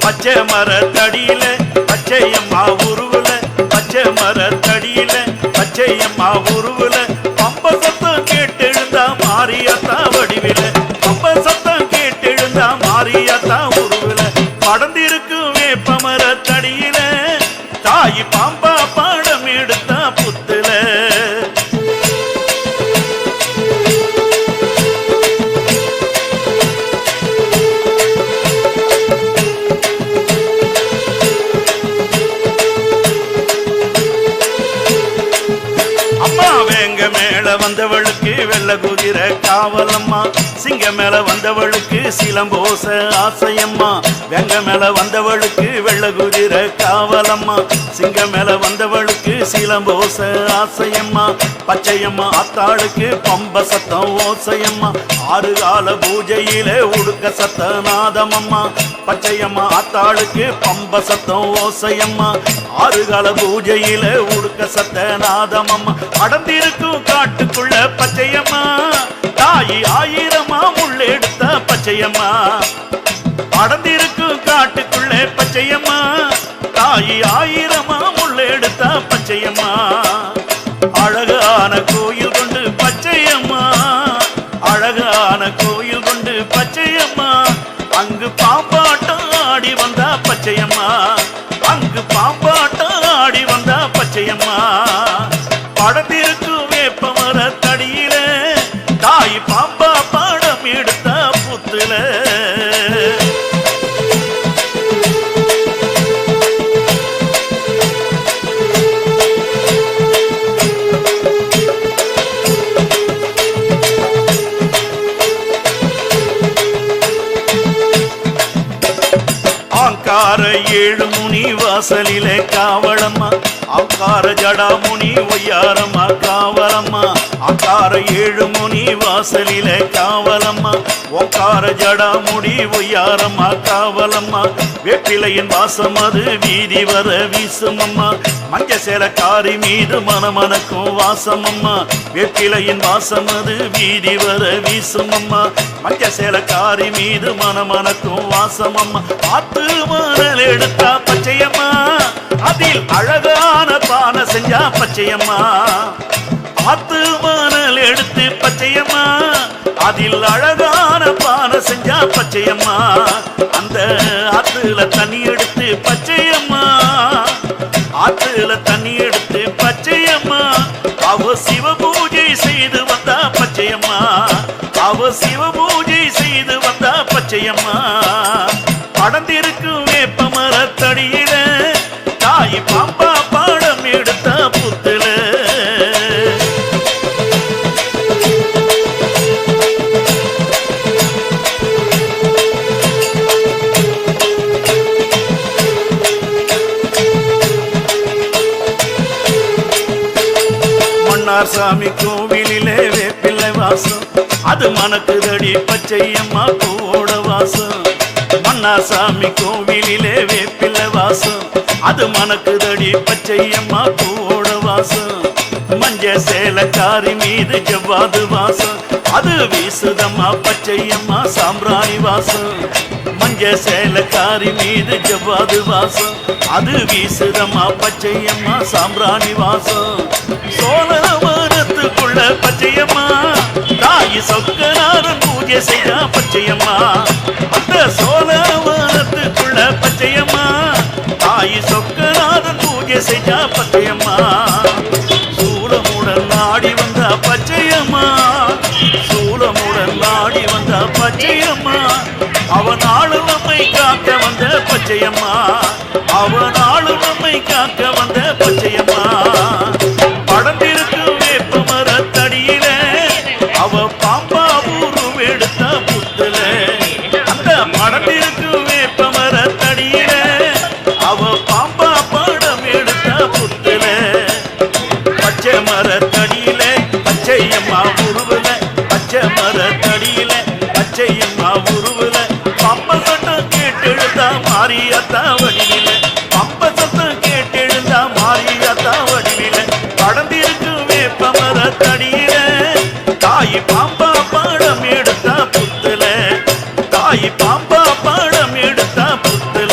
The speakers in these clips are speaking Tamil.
பச்சை மரத்தடியில பச்சையம்மா உருவுல பச்சை மரத்தடியில பச்சையம்மா உருவுல பம்ப சத்தம் கேட்டெழுந்தா மாரியத்தா வடிவில பம்ப சத்தம் கேட்டெழுந்தா மாரியத்தா உருவுல படந்திருக்கும் வேப்ப மரத்தடியில தாய் பாம்பா பாடம் எடுத்தா புத்துல வந்தவளுக்கு வெள்ள குதிரை காவலம்மா சிங்க மேல வந்தவளுக்கு சிலம்போச ஆசையம்மா வெங்க மேல வந்தவளுக்கு வெள்ள குதிரை காவலம்மா சிங்க மேல வந்தவளுக்கு சிலம்போச ஆசையம்மா பச்சையம்மா ஆத்தாளுக்கு பம்ப சத்தம் ஓசையம்மா ஆறு கால பூஜையில உடுக்க சத்த நாதமம்மா பச்சையம்மா ஆத்தாளுக்கு பம்ப சத்தம் ஓசையம்மா ஆறு கால பூஜையில உடுக்க சத்த நாதமம்மா அடர்ந்திருக்கும் காட்டுக்குள்ள பச்சையம்மா தாயி ஆயிரமா முள்ளெடுத்த பச்சையம்மா அடர்ந்திருக்கும் காட்டுக்குள்ள பச்சையம்மா தாயி ஆயிரமா முள்ளெடுத்த பச்சையம்மா அழகான கோயில் கொண்டு பச்சையம்மா அழகான கோயில் கொண்டு பச்சையம்மா அங்கு பாம்பாட்டம் ஆடி வந்தா பச்சையம்மா அங்கு பாம்பாட்டம் ஆடி வந்தா பச்சையம்மா படத்திருக்கும் வேப்ப மரத்தடியில தாய் பாம்பா பாடம் எடுத்த புத்துல ஆங்கார ஏழு முனி வாசலிலே காவலம்மா ஆங்கார ஜடாமுனி ஒய்யாரம்மா காவலம்மா ஆங்கார ஏழு முனி வாசலிலே காவலம்மா ஓங்கார ஜடாமுடி ஒய்யாரம்மா காவலம்மா வேப்பிலையின் வாசம் அது வீதி வர வீசுமம்மா மஞ்ச சேலக்காரி மீது மனமனக்கும் வாசமம்மா வேப்பிலையின் வாசம் அது வீதி வர வீசுமம்மா மஞ்ச சேலக்காரி மீது மனமனக்கும் வாசமம்மா ஆத்து மணல் எடுத்தா பச்சையம்மா அதில் அழகான பானை செஞ்சா பச்சையம்மா ஆத்து மணல் எடுத்து பச்சையம்மா அதில் அழகான பானை செஞ்சா பச்சையம்மா அந்த ஆத்துல தண்ணி எடுத்து பச்சையம்மா ஆத்துல தண்ணி எடுத்து பச்சையம்மா அவ சிவ பூஜை செய்து வந்தா பச்சையம்மா அவ சிவ பூஜை செய்து வந்தா பச்சையம்மா படந்திருக்கும் வேப்ப மரத்தடியில தாய் பாம்பா பாடம் எடுத்த புத்துல மன்னார் சாமி கோவிலிலே வேப்பிள்ளை வாசம் அது மணக்குதடி பச்சையம்மா பூவோட வாசம் மன்னார் சாமி கோவிலிலே வேப்பிள்ளை வாசம் அது மணக்குதடி பச்சையம்மா பூவோட வாசம் மஞ்ச சேலக்காரி மீது ஜவ்வாது வாசம் அது வீசுதம்மா பச்சையம்மா சாம்பிராணி வாசம் மஞ்ச சேலக்காரி மீது ஜவ்வாது வாசம் அது வீசுதம்மா பச்சையம்மா சாம்பிராணி வாசம் சோழ மரத்துக்குள்ள பச்சையம்மா தாய் சொக்கநாதன் பூஜை செய்யா பச்சையம்மா அந்த சோழ மரத்துக்குள்ள பச்சையம்மா தாய் சொக்கநாதன் பூஜை செய்யா பச்சையம்மா சூலமுடன் நாடி வந்த பச்சையம்மா சூலமுடன் நாடி வந்த பச்சையம்மா அவனாளு நம்மை காக்க வந்த பச்சையம்மா அவனாளு நம்மை காக்க வந்த பச்சையம்மா படத்திற்கு வேப்ப மரத்தடியில அவ பாம்பா ஊரு எடுத்த புத்துல அந்த படத்திற்கு வேப்ப மரத்தடியில அவ பாம்பா பாடம் எடுத்த புத்துல பச்சை மரத்தடியில பச்சையம்மா உருவுல பச்சை மரத்தடியில பச்சையம்மா உருவுல பம்ப சட்டம் கேட்டெழுந்தா மாரியத்தா வடிவில பம்ப சட்டம் கேட்டெழுந்தா மாரியத்தா வடிவில படந்திருக்கு வேப்ப மரத்தடியில தாய் பாம்பா பாடம் எடுத்தா புத்துல தாய் பாம்பா பாடம் எடுத்தா புத்துல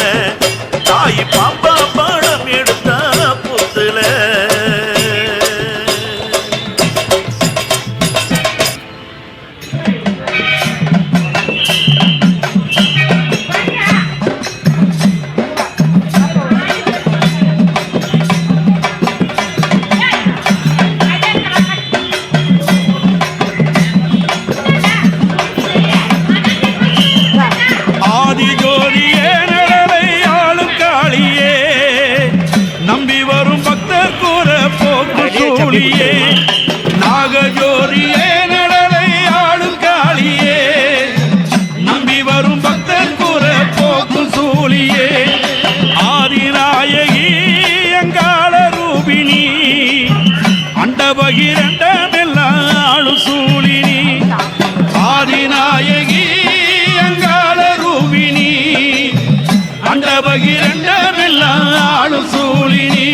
பகிரண்டமெல்லாம் ஆளு சூழினி ஆதிநாயகி அங்காள ரூபினி அண்ட பகிரண்டமெல்லாம் ஆளு சூழினி